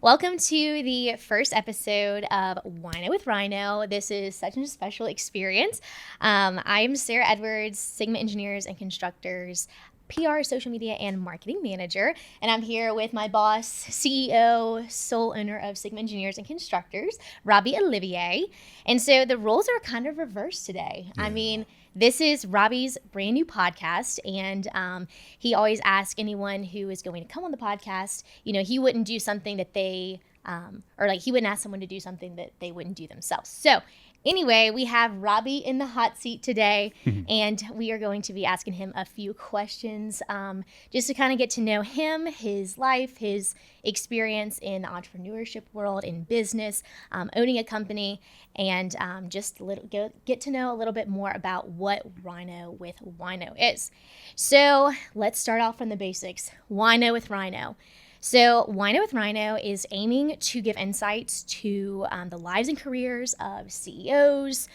Welcome to the first episode of Wino with Ryno. This is such a special experience. I'm Sarah Edwards, Sigma Engineers and Constructors PR, social media, and marketing manager. And I'm here with my boss, CEO, sole owner of Sigma Engineers and Constructors, Robbie Olivier. And so the roles are kind of reversed today. Yeah. I mean, this is Robbie's brand new podcast, and he always asks anyone who is going to come on the podcast, he wouldn't do something that they, he wouldn't ask someone to do something that they wouldn't do themselves. So anyway, we have Robbie in the hot seat today, and we are going to be asking him a few questions just to kind of get to know him, his life, his experience in the entrepreneurship world, in business, owning a company, and just get to know a little bit more about what Ryno with Wino is. So let's start off from the basics. Wino with Ryno. So Wino with Ryno is aiming to give insights to the lives and careers of CEOs,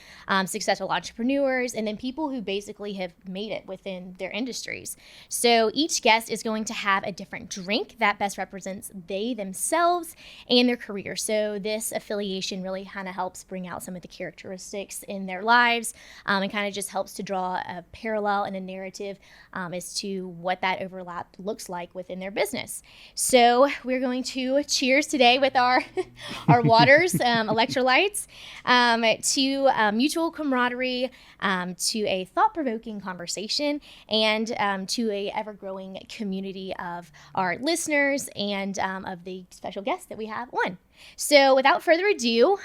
successful entrepreneurs, and then people who basically have made it within their industries. So each guest is going to have a different drink that best represents they themselves and their career. So this affiliation really kind of helps bring out some of the characteristics in their lives and kind of just helps to draw a parallel and a narrative as to what that overlap looks like within their business. So we're going to cheers today with our waters, electrolytes, to mutual camaraderie, to a thought-provoking conversation, and to a ever-growing community of our listeners and of the special guests that we have on. So without further ado,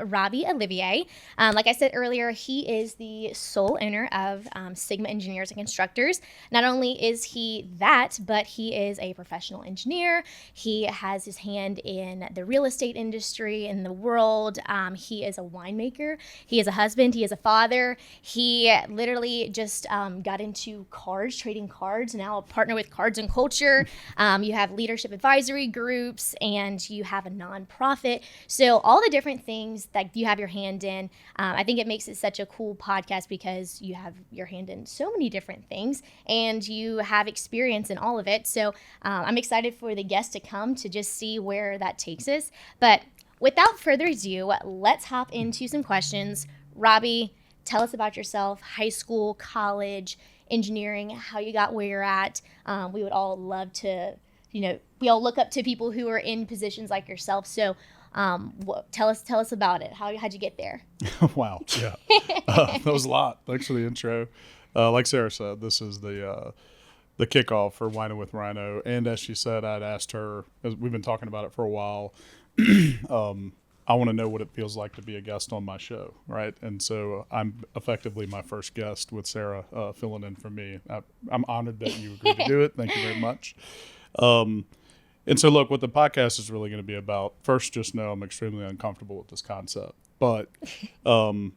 Robbie Olivier, like I said earlier, he is the sole owner of Sigma Engineers and Constructors. Not only is he that, but he is a professional engineer. He has his hand in the real estate industry, in the world. He is a winemaker. He is a husband. He is a father. He literally just got into cards, trading cards, now a partner with Cards and Culture. You have leadership advisory groups, and you have a nonprofit. So all the different things that you have your hand in, I think it makes it such a cool podcast because you have your hand in so many different things and you have experience in all of it. So I'm excited for the guests to come to just see where that takes us. But without further ado, let's hop into some questions. Robbie, tell us about yourself, high school, college, engineering, how you got where you're at. We would all love to we all look up to people who are in positions like yourself. So tell us about it. How'd you get there? Wow. Yeah. That was a lot. Thanks for the intro. Like Sarah said, this is the kickoff for Wino with Ryno. And as she said, I'd asked her, as we've been talking about it for a while, I want to know what it feels like to be a guest on my show, right? And so I'm effectively my first guest with Sarah filling in for me. I'm honored that you agreed to do it. Thank you very much. And so look, what the podcast is really going to be about, first, just know I'm extremely uncomfortable with this concept, but I'm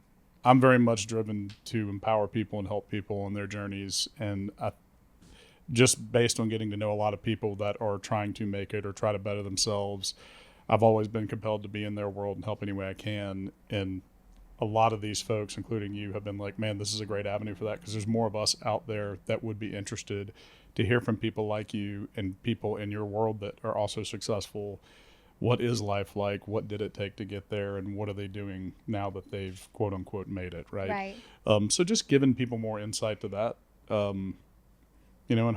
very much driven to empower people and help people on their journeys. And just based on getting to know a lot of people that are trying to make it or try to better themselves, I've always been compelled to be in their world and help any way I can. And a lot of these folks, including you, have been like, man, this is a great avenue for that, because there's more of us out there that would be interested to hear from people like you and people in your world that are also successful. What is life like? What did it take to get there? And what are they doing now that they've quote unquote made it, right? So just giving people more insight to that, and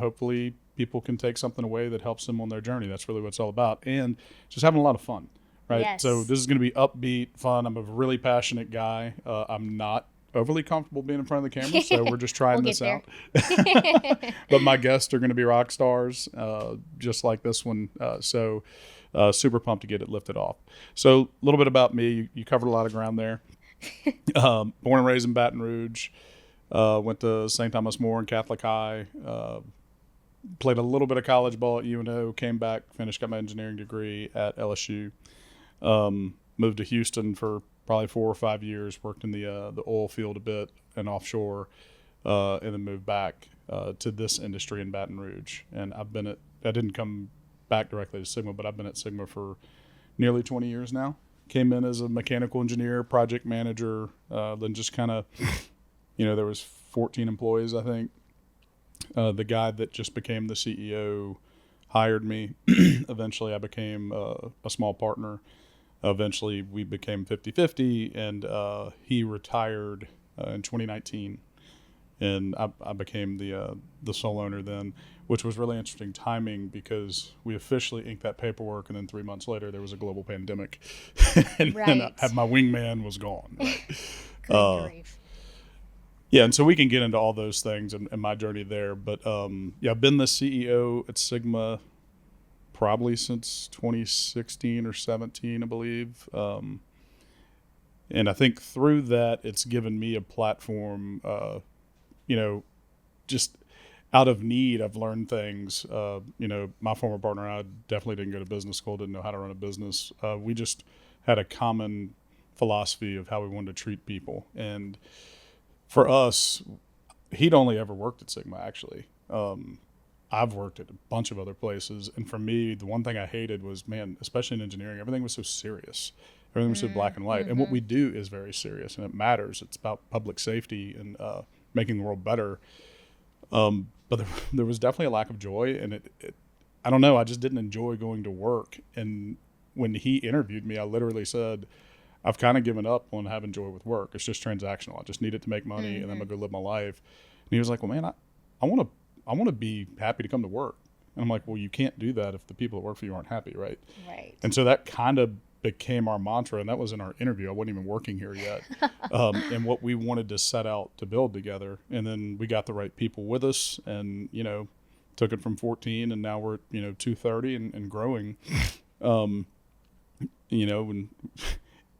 hopefully people can take something away that helps them on their journey. That's really what it's all about. And just having a lot of fun, right? Yes. So this is going to be upbeat, fun. I'm a really passionate guy. I'm not overly comfortable being in front of the camera, so we're just trying this out. But my guests are going to be rock stars, just like this one. So super pumped to get it lifted off. So a little bit about me. You covered a lot of ground there. Born and raised in Baton Rouge. Went to St. Thomas More and Catholic High. Played a little bit of college ball at Wino. Came back, got my engineering degree at LSU. Moved to Houston for probably 4 or 5 years, worked in the oil field a bit and offshore, and then moved back to this industry in Baton Rouge. And I didn't come back directly to Sigma, but I've been at Sigma for nearly 20 years now. Came in as a mechanical engineer, project manager, then just kind of, there was 14 employees, I think. The guy that just became the CEO hired me. Eventually, I became a small partner. Eventually, we became 50-50, and he retired in 2019. And I became the sole owner then, which was really interesting timing because we officially inked that paperwork, and then 3 months later there was a global pandemic, and my wingman was gone. Right? Good grief. Yeah, and so we can get into all those things and my journey there. But yeah, I've been the CEO at Sigma probably since 2016 or 17, I believe. And I think through that, it's given me a platform. Just out of need, I've learned things. My former partner and I definitely didn't go to business school, didn't know how to run a business. We just had a common philosophy of how we wanted to treat people. And for us, he'd only ever worked at Sigma, actually. I've worked at a bunch of other places. And for me, the one thing I hated was, man, especially in engineering, everything was so serious. Everything was so black and white. Mm-hmm. And what we do is very serious, and it matters. It's about public safety and making the world better. But there was definitely a lack of joy, and I don't know, I just didn't enjoy going to work. And when he interviewed me, I literally said, I've kind of given up on having joy with work. It's just transactional. I just need it to make money, and I'm gonna go live my life. And he was like, well, man, I want to be happy to come to work. And I'm like, well, you can't do that if the people that work for you aren't happy, right? Right. And so that kind of became our mantra, and that was in our interview. I wasn't even working here yet. And what we wanted to set out to build together. And then we got the right people with us, and, took it from 14, and now we're, 230 and growing.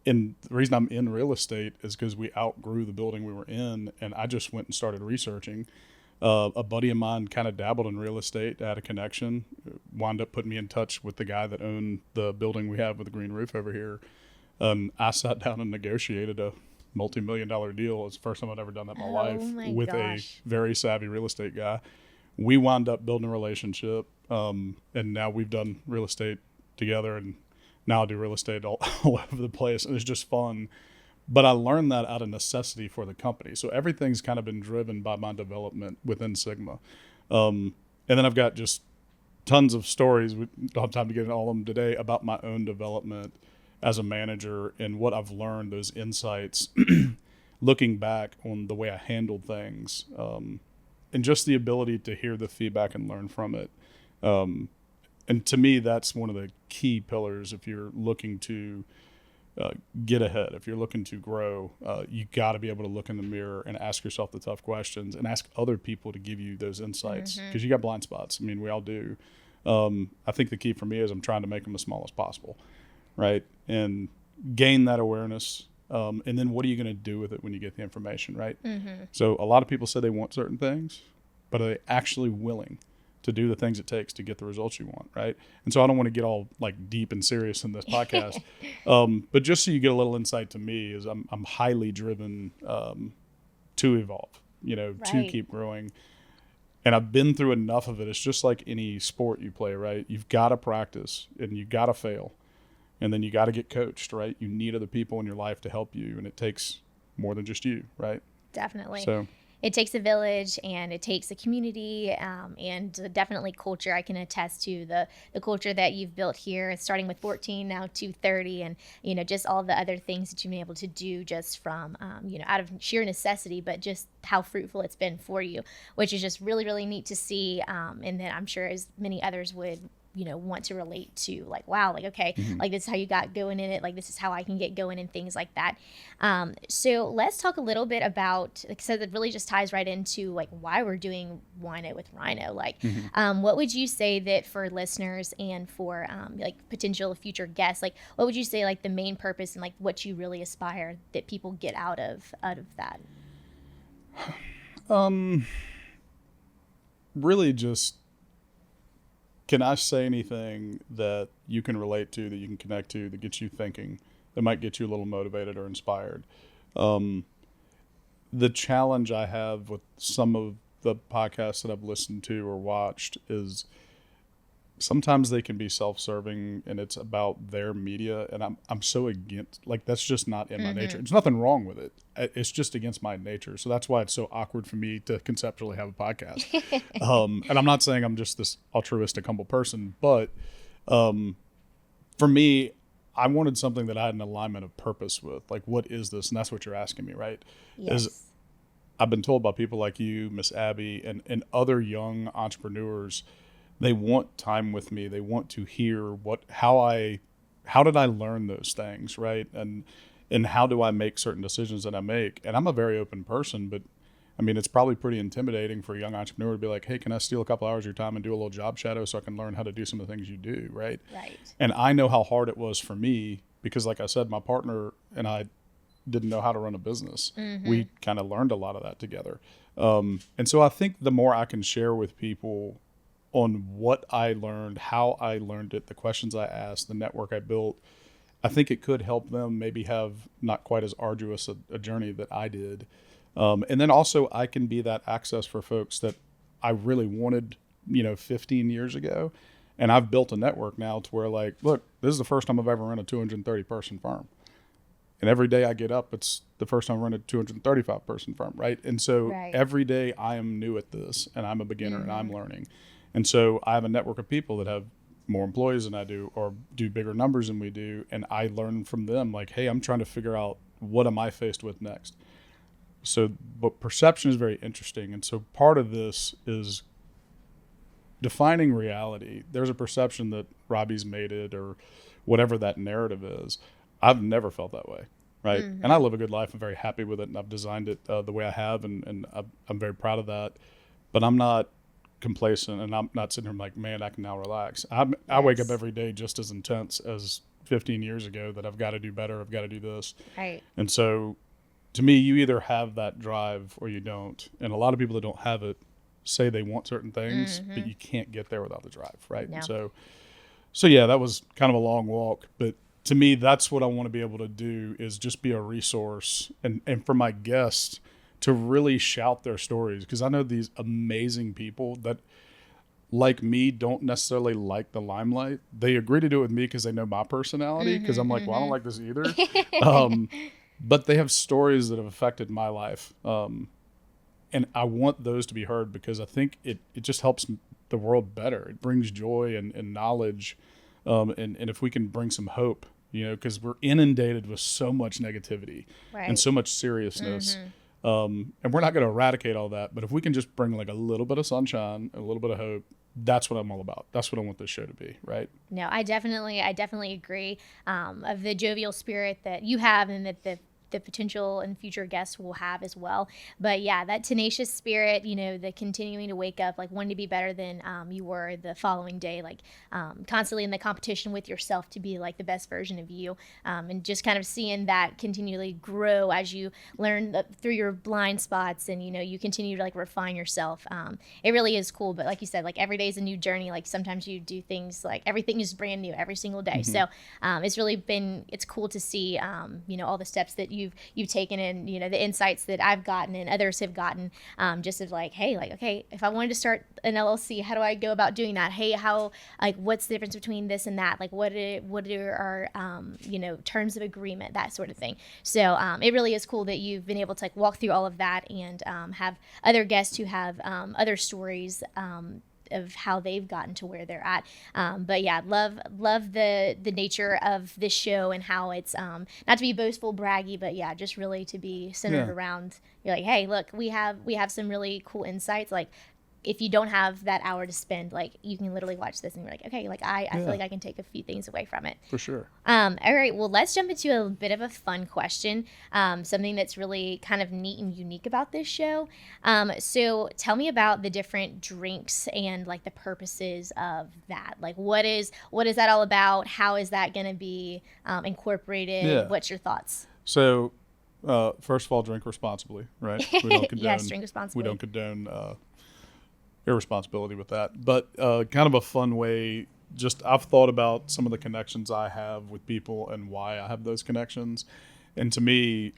And the reason I'm in real estate is because we outgrew the building we were in, and I just went and started researching. A buddy of mine kind of dabbled in real estate, had a connection, wound up putting me in touch with the guy that owned the building we have with the green roof over here. I sat down and negotiated a multi-million-dollar deal. It's the first time I'd ever done that in my life with a very savvy real estate guy. We wound up building a relationship, and now we've done real estate together, and now I do real estate all over the place, and it's just fun. But I learned that out of necessity for the company. So everything's kind of been driven by my development within Sigma. And then I've got just tons of stories. We don't have time to get into all of them today about my own development as a manager and what I've learned, those insights, looking back on the way I handled things, and just the ability to hear the feedback and learn from it. And to me, that's one of the key pillars if you're looking to get ahead. If you're looking to grow, you got to be able to look in the mirror and ask yourself the tough questions and ask other people to give you those insights, because you got blind spots. I mean, we all do. I think the key for me is I'm trying to make them as small as possible, right? And gain that awareness. And then what are you going to do with it when you get the information, right? So a lot of people say they want certain things, but are they actually willing to do the things it takes to get the results you want, right? And so I don't want to get all like deep and serious in this podcast, but just so you get a little insight to me is I'm highly driven to evolve, to keep growing. And I've been through enough of it. It's just like any sport you play, right? You've got to practice and you got to fail, and then you got to get coached, right? You need other people in your life to help you, and it takes more than just you, right? Definitely. So it takes a village, and it takes a community, and definitely culture. I can attest to the culture that you've built here, starting with 14, now 230, and just all the other things that you've been able to do just from out of sheer necessity, but just how fruitful it's been for you, which is just really, really neat to see. And then I'm sure as many others would want to relate to, like, wow, like, okay, like this is how you got going in it, like this is how I can get going and things like that. So let's talk a little bit about, like I said, that really just ties right into like why we're doing Wino with Ryno. Like, what would you say that for listeners and for like potential future guests, like what would you say like the main purpose and like what you really aspire that people get out of that? Really just, can I say anything that you can relate to, that you can connect to, that gets you thinking, that might get you a little motivated or inspired? The challenge I have with some of the podcasts that I've listened to or watched is sometimes they can be self-serving and it's about their media, and I'm so against, like, that's just not in my nature. There's nothing wrong with it. It's just against my nature. So that's why it's so awkward for me to conceptually have a podcast. And I'm not saying I'm just this altruistic, humble person, but for me, I wanted something that I had an alignment of purpose with. Like, what is this? And that's what you're asking me, right? Yes. Is I've been told by people like you, Miss Abby, and other young entrepreneurs, they want time with me. They want to hear how did I learn those things, right? And how do I make certain decisions that I make? And I'm a very open person, but I mean, it's probably pretty intimidating for a young entrepreneur to be like, hey, can I steal a couple hours of your time and do a little job shadow so I can learn how to do some of the things you do, right? Right. And I know how hard it was for me because, like I said, my partner and I didn't know how to run a business. We kind of learned a lot of that together. And so I think the more I can share with people on what I learned, how I learned it, the questions I asked, the network I built, I think it could help them maybe have not quite as arduous a journey that I did. And then also I can be that access for folks that I really wanted, 15 years ago. And I've built a network now to where, like, look, this is the first time I've ever run a 230 person firm. And every day I get up, it's the first time I run a 235 person firm, right? And so every day I am new at this and I'm a beginner and I'm learning. And so I have a network of people that have more employees than I do or do bigger numbers than we do. And I learn from them, like, hey, I'm trying to figure out what am I faced with next. So, but perception is very interesting. And so part of this is defining reality. There's a perception that Robbie's made it or whatever that narrative is. I've never felt that way, right? And I live a good life. I'm very happy with it, and I've designed it the way I have, and I'm very proud of that. But I'm not complacent, and I'm not sitting here like, man, I can now relax. I wake up every day just as intense as 15 years ago that I've got to do better, I've got to do this. Right. And so to me, you either have that drive or you don't. And a lot of people that don't have it say they want certain things, but you can't get there without the drive, right? No. And so yeah, that was kind of a long walk, but to me, that's what I want to be able to do is just be a resource and for my guests to really shout their stories. Because I know these amazing people that, like me, don't necessarily like the limelight. They agree to do it with me because they know my personality, because I'm like, well, I don't like this either. But they have stories that have affected my life. And I want those to be heard because I think it just helps the world better. It brings joy and knowledge. And if we can bring some hope, because we're inundated with so much negativity and so much seriousness. And we're not going to eradicate all that, but if we can just bring like a little bit of sunshine, a little bit of hope, that's what I'm all about. That's what I want this show to be, right? No, I definitely agree of the jovial spirit that you have and that the potential and future guests will have as well. But yeah, that tenacious spirit, the continuing to wake up, like wanting to be better than you were the following day, like constantly in the competition with yourself to be like the best version of you, and just kind of seeing that continually grow as you learn through your blind spots and, you continue to like refine yourself. It really is cool. But like you said, like every day is a new journey. Like sometimes you do things like everything is brand new every single day. So it's really it's cool to see, all the steps that you've taken and the insights that I've gotten and others have gotten, just of like, hey, like, okay, if I wanted to start an LLC, how do I go about doing that? Hey, how, like, what's the difference between this and that? Like, what are our terms of agreement, that sort of thing. So it really is cool that you've been able to like walk through all of that and have other guests who have other stories of how they've gotten to where they're at. But yeah, love the nature of this show and how it's not to be boastful, braggy, but yeah, just really to be centered around, you're like, hey, look, we have some really cool insights. Like, if you don't have that hour to spend, like, you can literally watch this and you're like, okay, like I feel like I can take a few things away from it. For sure. All right, well, let's jump into a bit of a fun question, something that's really kind of neat and unique about this show. So tell me about the different drinks and like the purposes of that. Like, what is that all about? How is that going to be incorporated? Yeah. What's your thoughts? So first of all, drink responsibly, right? We don't condone, yes, drink responsibly. We don't condone irresponsibility with that. But kind of a fun way, I've thought about some of the connections I have with people and why I have those connections. And to me,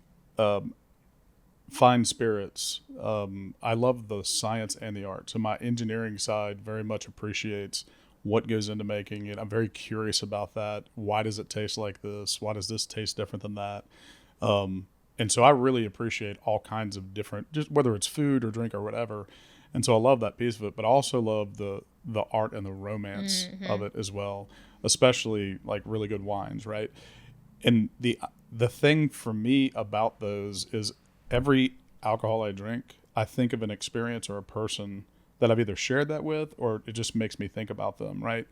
fine spirits, I love the science and the art. So my engineering side very much appreciates what goes into making it. I'm very curious about that. Why does it taste like this? Why does this taste different than that? And so I really appreciate all kinds of different, just whether it's food or drink or whatever. And so I love that piece of it, but I also love the art and the romance of it as well, especially like really good wines, right? And the thing for me about those is every alcohol I drink, I think of an experience or a person that I've either shared that with, or it just makes me think about them, right?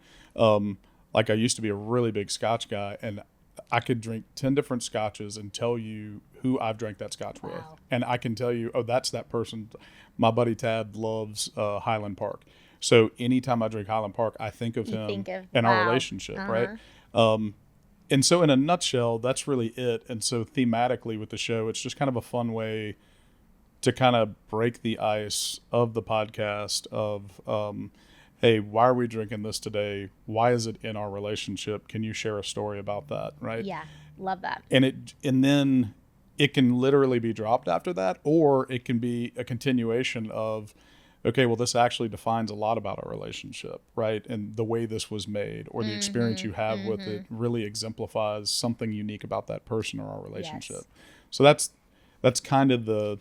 Like I used to be a really big Scotch guy, and I could drink 10 different Scotches and tell you who I've drank that Scotch with. And I can tell you, oh, that's that person. My buddy Tad loves Highland Park. So anytime I drink Highland Park, I think of him and our relationship, right? And so in a nutshell, that's really it. And so thematically with the show, it's just kind of a fun way to kind of break the ice of the podcast of, hey, why are we drinking this today? Why is it in our relationship? Can you share a story about that? Right. Yeah. Love that. And then it can literally be dropped after that, or it can be a continuation of, okay, well, this actually defines a lot about our relationship, right? And the way this was made, or the experience you have with it really exemplifies something unique about that person or our relationship. Yes. So that's kind of the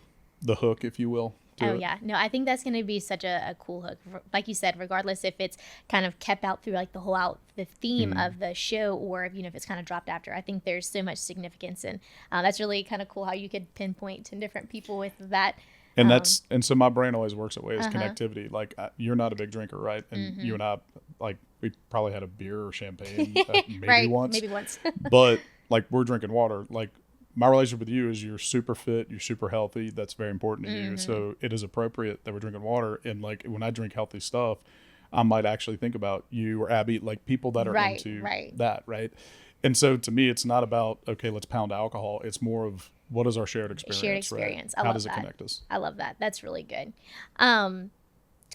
hook, if you will. Yeah. No, I think that's going to be such a cool hook. Like you said, regardless if it's kind of kept out through like the theme of the show, or if it's kind of dropped after. I think there's so much significance, and that's really kind of cool how you could pinpoint 10 different people with that. And so my brain always works that way, is connectivity. Like you're not a big drinker, right? And you and I, like, we probably had a beer or champagne maybe once. But like we're drinking water. Like my relationship with you is you're super fit, you're super healthy. That's very important to you. So it is appropriate that we're drinking water. And like when I drink healthy stuff, I might actually think about you or Abby, like people that are into that, right? And so to me, it's not about, okay, let's pound alcohol. It's more of, what is our shared experience? Right? How does it connect us? I love that. That's really good. Kind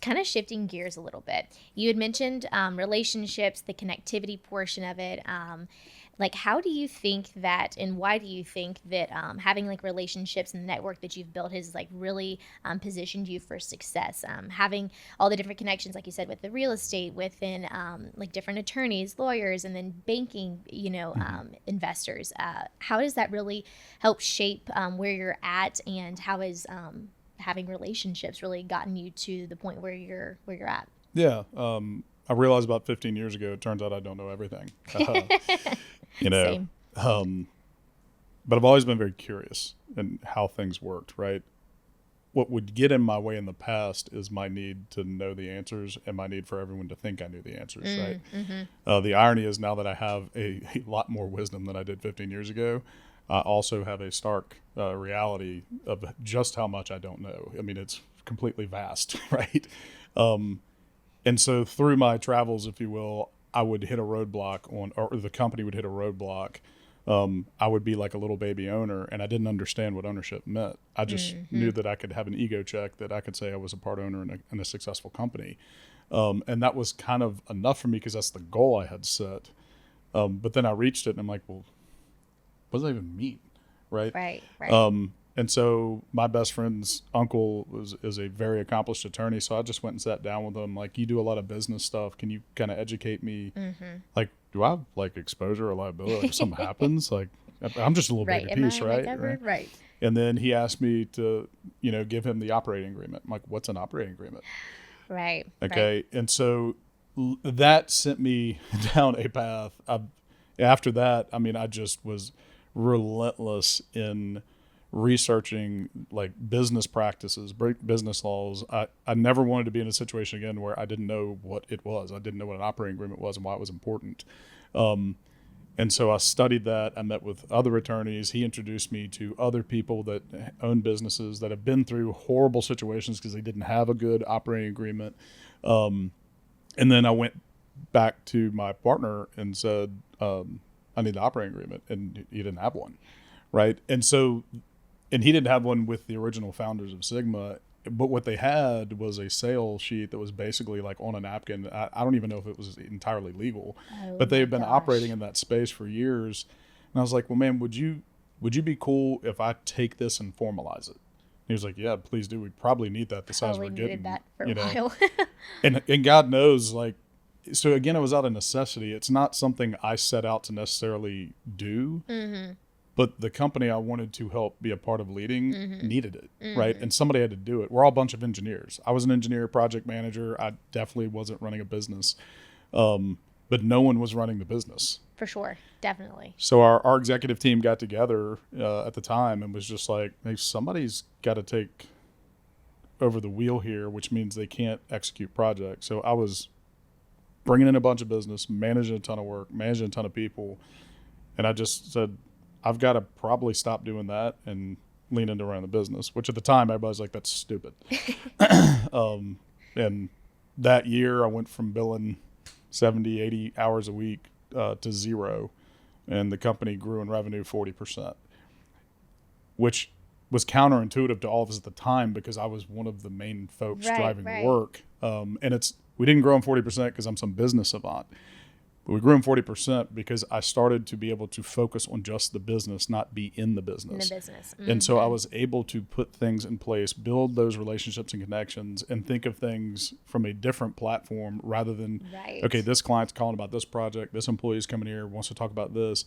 of shifting gears a little bit. You had mentioned relationships, the connectivity portion of it. Like, how do you think that, and why do you think that having like relationships and the network that you've built has like really positioned you for success? Having all the different connections, like you said, with the real estate, within like different attorneys, lawyers, and then banking, investors. How does that really help shape where you're at, and how is having relationships really gotten you to the point where you're at? Yeah. I realized about 15 years ago, it turns out I don't know everything. Same. But I've always been very curious in how things worked, right? What would get in my way in the past is my need to know the answers and my need for everyone to think I knew the answers, right? The irony is, now that I have a lot more wisdom than I did 15 years ago, I also have a stark reality of just how much I don't know. I mean, it's completely vast, right? And so through my travels, if you will, I would hit a roadblock or the company would hit a roadblock. I would be like a little baby owner, and I didn't understand what ownership meant. I just knew that I could have an ego check, that I could say I was a part owner in a successful company. And that was kind of enough for me, because that's the goal I had set. But then I reached it and I'm like, well, what does that even mean? Right. And so my best friend's uncle is a very accomplished attorney. So I just went and sat down with him. Like, you do a lot of business stuff. Can you kind of educate me? Like, do I have like exposure or liability? Like, if something happens, like, I'm just a little baby piece, right? Right. And then he asked me to, give him the operating agreement. I'm like, what's an operating agreement? Right. Okay. And so that sent me down a path. After that, I mean, I just was relentless in researching like business practices, business laws. I never wanted to be in a situation again where I didn't know what it was. I didn't know what an operating agreement was and why it was important. And so I studied that. I met with other attorneys. He introduced me to other people that own businesses that have been through horrible situations because they didn't have a good operating agreement. And then I went back to my partner and said, I need the operating agreement, and he didn't have one. Right. And he didn't have one with the original founders of Sigma, but what they had was a sales sheet that was basically like on a napkin. I don't even know if it was entirely legal, but they had been operating in that space for years. And I was like, well, man, would you be cool if I take this and formalize it? He was like, yeah, please do. We probably need that the size we're getting. That for a while. and God knows, like, so again, it was out of necessity. It's not something I set out to necessarily do, but the company I wanted to help be a part of leading needed it, right? And somebody had to do it. We're all a bunch of engineers. I was an engineer, project manager. I definitely wasn't running a business, but no one was running the business. For sure. Definitely. So our executive team got together at the time and was just like, hey, somebody's got to take over the wheel here, which means they can't execute projects. So I was bringing in a bunch of business, managing a ton of work, managing a ton of people. And I just said, I've got to probably stop doing that and lean into running the business, which at the time everybody's like, that's stupid. And that year I went from billing 70, 80 hours a week to zero. And the company grew in revenue 40%, which was counterintuitive to all of us at the time because I was one of the main folks driving the work. And we didn't grow in 40% because I'm some business savant. But we grew in 40% because I started to be able to focus on just the business, not be in the business. And so I was able to put things in place, build those relationships and connections, and think of things from a different platform rather than, okay, this client's calling about this project, this employee's coming here, wants to talk about this.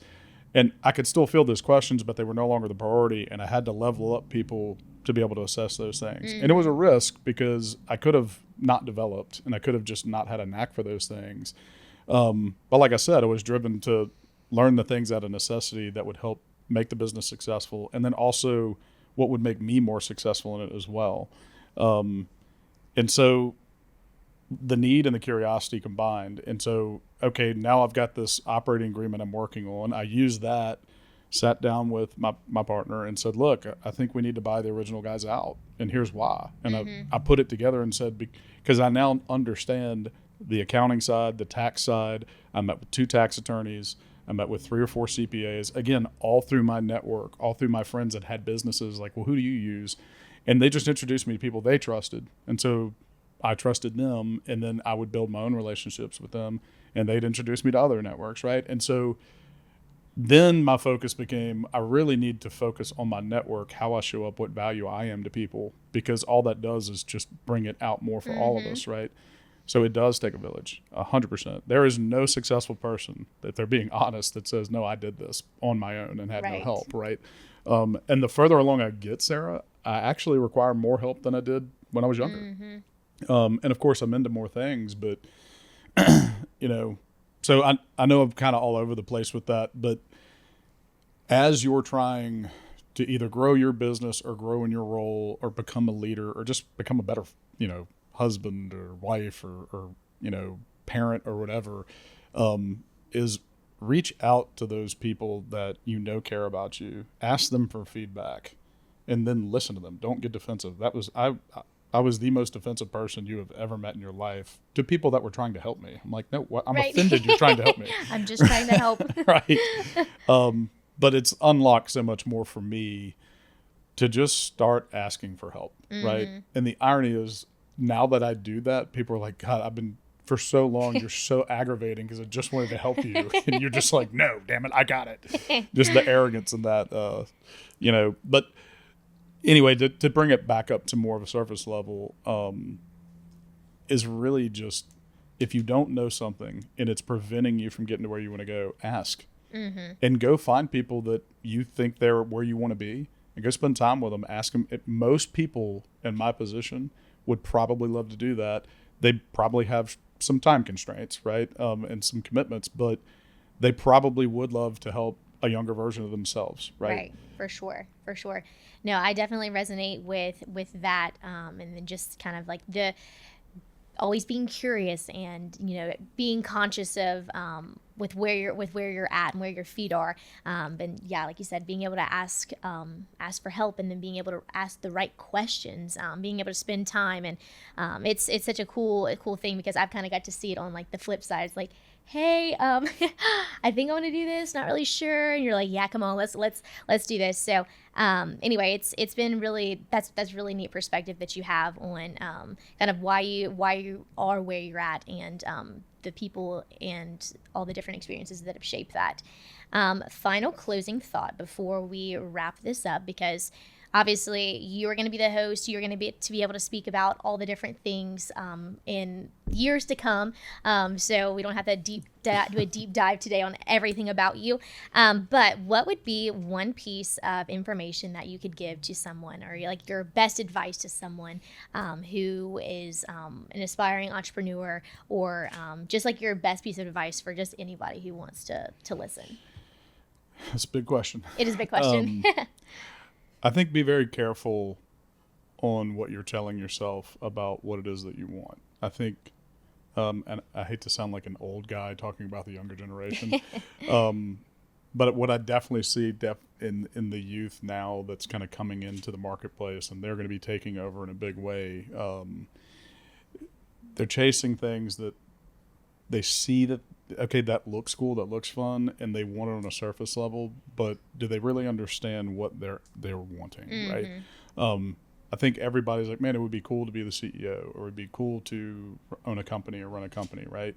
And I could still field those questions, but they were no longer the priority, and I had to level up people to be able to assess those things. And it was a risk because I could have not developed, and I could have just not had a knack for those things. But like I said, I was driven to learn the things out of necessity that would help make the business successful, and then also what would make me more successful in it as well. And so the need and the curiosity combined. And so, okay, now I've got this operating agreement I'm working on. I used that, sat down with my partner and said, look, I think we need to buy the original guys out. And here's why. And I put it together and said, because I now understand the accounting side, the tax side. I met with 2 tax attorneys. I met with 3 or 4 CPAs. Again, all through my network, all through my friends that had businesses. Like, well, who do you use? And they just introduced me to people they trusted. And so I trusted them, and then I would build my own relationships with them, and they'd introduce me to other networks, right? And so then my focus became, I really need to focus on my network, how I show up, what value I am to people, because all that does is just bring it out more for all of us, right? So it does take a village, 100%. There is no successful person, if they're being honest, that says, no, I did this on my own and had no help, right? And the further along I get, Sarah, I actually require more help than I did when I was younger. And of course I'm into more things, but so I know I'm kind of all over the place with that, but as you're trying to either grow your business or grow in your role or become a leader or just become a better, husband or wife or parent or whatever, is reach out to those people that care about you, ask them for feedback, and then listen to them. Don't get defensive. I was the most defensive person you have ever met in your life to people that were trying to help me. I'm like, no, what? I'm offended you're trying to help me. I'm just trying to help. Right. But it's unlocked so much more for me to just start asking for help, right? And the irony is, now that I do that, people are like, God, I've been for so long, you're so aggravating because I just wanted to help you. And you're just like, no, damn it, I got it. Just the arrogance in that, but anyway, to bring it back up to more of a surface level, is really just, if you don't know something and it's preventing you from getting to where you want to go, ask. And go find people that you think they're where you want to be and go spend time with them. Ask them. Most people in my position would probably love to do that. They probably have some time constraints, right? And some commitments, but they probably would love to help a younger version of themselves, right? Right, for sure. No, I definitely resonate with that, and then just kind of like the always being curious and being conscious of with where you're at and where your feet are, and yeah, like you said, being able to ask for help, and then being able to ask the right questions, being able to spend time, and it's such a cool thing because I've kind of got to see it on like the flip side. It's like, hey, I think I want to do this, not really sure, and you're like, yeah, come on, let's do this. So anyway, it's been really, that's really neat perspective that you have on kind of why you are where you're at, and the people and all the different experiences that have shaped that. Final closing thought before we wrap this up, because obviously you're going to be the host. You're going to be able to speak about all the different things in years to come. So we don't have to do a deep dive today on everything about you. But what would be one piece of information that you could give to someone, or like your best advice to someone who is an aspiring entrepreneur, or just like your best piece of advice for just anybody who wants to listen? That's a big question. It is a big question. I think be very careful on what you're telling yourself about what it is that you want. I think, and I hate to sound like an old guy talking about the younger generation, but what I definitely see in the youth now that's kind of coming into the marketplace, and they're going to be taking over in a big way. They're chasing things that they see that, okay, that looks cool, that looks fun, and they want it on a surface level, but do they really understand what they're wanting, right? I think everybody's like, man, it would be cool to be the CEO, or it'd be cool to own a company or run a company, right?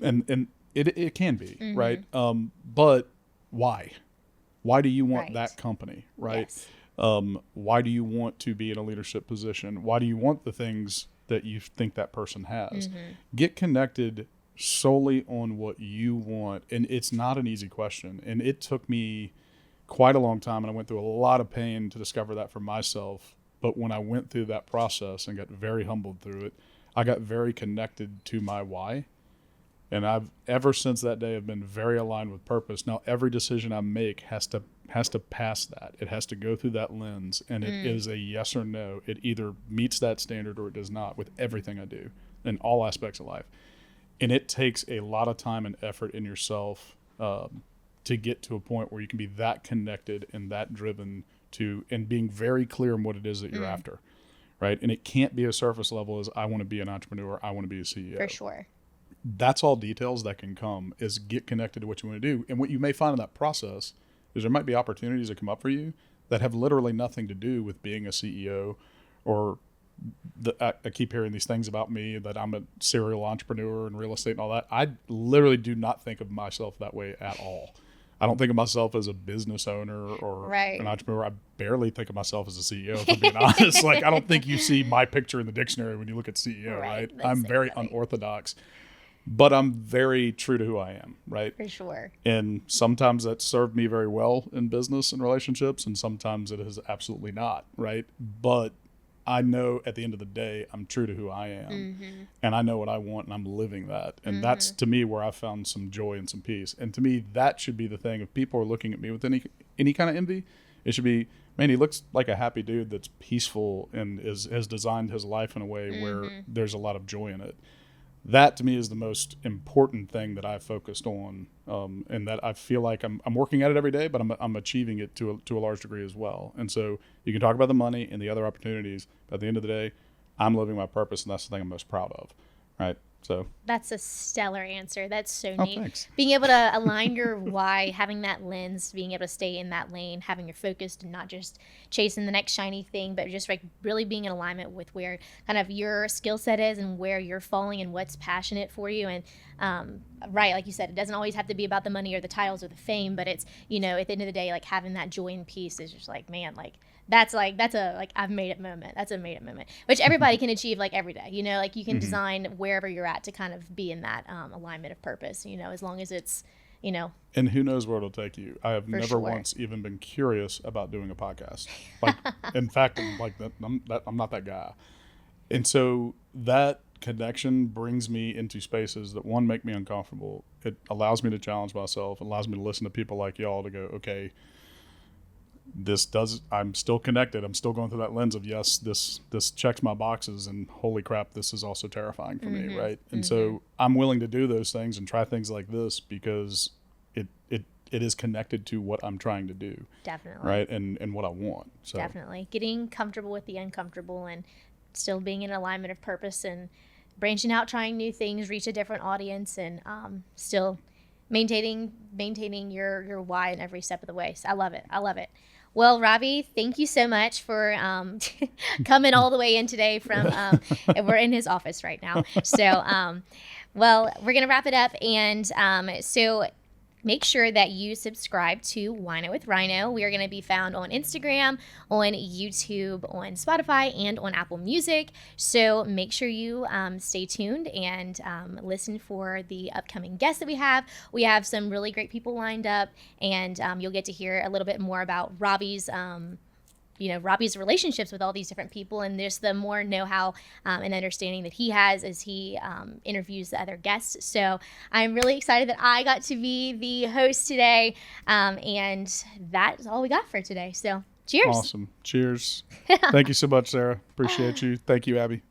And it can be, right? But why? Why do you want that company, right? Yes. Why do you want to be in a leadership position? Why do you want the things that you think that person has? Get connected solely on what you want. And it's not an easy question. And it took me quite a long time, and I went through a lot of pain to discover that for myself. But when I went through that process and got very humbled through it, I got very connected to my why. And I've ever since that day have been very aligned with purpose. Now every decision I make has to pass that. It has to go through that lens, and it is a yes or no. It either meets that standard or it does not, with everything I do in all aspects of life. And it takes a lot of time and effort in yourself to get to a point where you can be that connected and that driven to, and being very clear on what it is that you're after, right? And it can't be a surface level as I want to be an entrepreneur, I want to be a CEO. For sure. That's all details that can come, is get connected to what you want to do. And what you may find in that process is there might be opportunities that come up for you that have literally nothing to do with being a CEO, or I keep hearing these things about me that I'm a serial entrepreneur in real estate and all that. I literally do not think of myself that way at all. I don't think of myself as a business owner or an entrepreneur. I barely think of myself as a CEO, if I'm being honest. Like, I don't think you see my picture in the dictionary when you look at CEO, right? I'm very unorthodox, but I'm very true to who I am, right? For sure. And sometimes that served me very well in business and relationships, and sometimes it has absolutely not, right? But I know at the end of the day, I'm true to who I am, and I know what I want, and I'm living that. And that's, to me, where I found some joy and some peace. And to me, that should be the thing. If people are looking at me with any kind of envy, it should be, man, he looks like a happy dude that's peaceful and has designed his life in a way where there's a lot of joy in it. That, to me, is the most important thing that I've focused on, and that I feel like I'm working at it every day, but I'm achieving it to a large degree as well. And so you can talk about the money and the other opportunities, but at the end of the day, I'm living my purpose, and that's the thing I'm most proud of, right? So that's a stellar answer. That's so neat. Thanks. Being able to align your why, having that lens, being able to stay in that lane, having your focus and not just chasing the next shiny thing, but just like really being in alignment with where kind of your skill set is and where you're falling and what's passionate for you. And like you said, it doesn't always have to be about the money or the titles or the fame, but it's, at the end of the day, like having that joy and peace is just like, man, like that's a I've made it moment. That's a made it moment, which everybody can achieve like every day. Like you can design wherever you're at to kind of be in that alignment of purpose. As long as it's And who knows where it'll take you. I have never once even been curious about doing a podcast. Like, in fact, I'm not that guy. And so that connection brings me into spaces that, one, make me uncomfortable. It allows me to challenge myself. It allows me to listen to people like y'all to go, okay, I'm still connected. I'm still going through that lens of, yes, this checks my boxes, and holy crap, this is also terrifying for me, right? And so I'm willing to do those things and try things like this because it is connected to what I'm trying to do. Definitely. Right? And what I want. So definitely. Getting comfortable with the uncomfortable and still being in alignment of purpose and branching out, trying new things, reach a different audience, and still maintaining your why in every step of the way. So I love it. Well, Ravi, thank you so much for coming all the way in today from, we're in his office right now. So, well, we're going to wrap it up. And so make sure that you subscribe to Wino with Ryno. We are going to be found on Instagram, on YouTube, on Spotify, and on Apple Music. So make sure you stay tuned and listen for the upcoming guests that we have. We have some really great people lined up, and you'll get to hear a little bit more about Robbie's Robbie's relationships with all these different people, and there's the more know-how and understanding that he has as he interviews the other guests. So I'm really excited that I got to be the host today, and that's all we got for today. So cheers. Awesome. Cheers. Thank you so much, Sarah. Appreciate you. Thank you, Abby.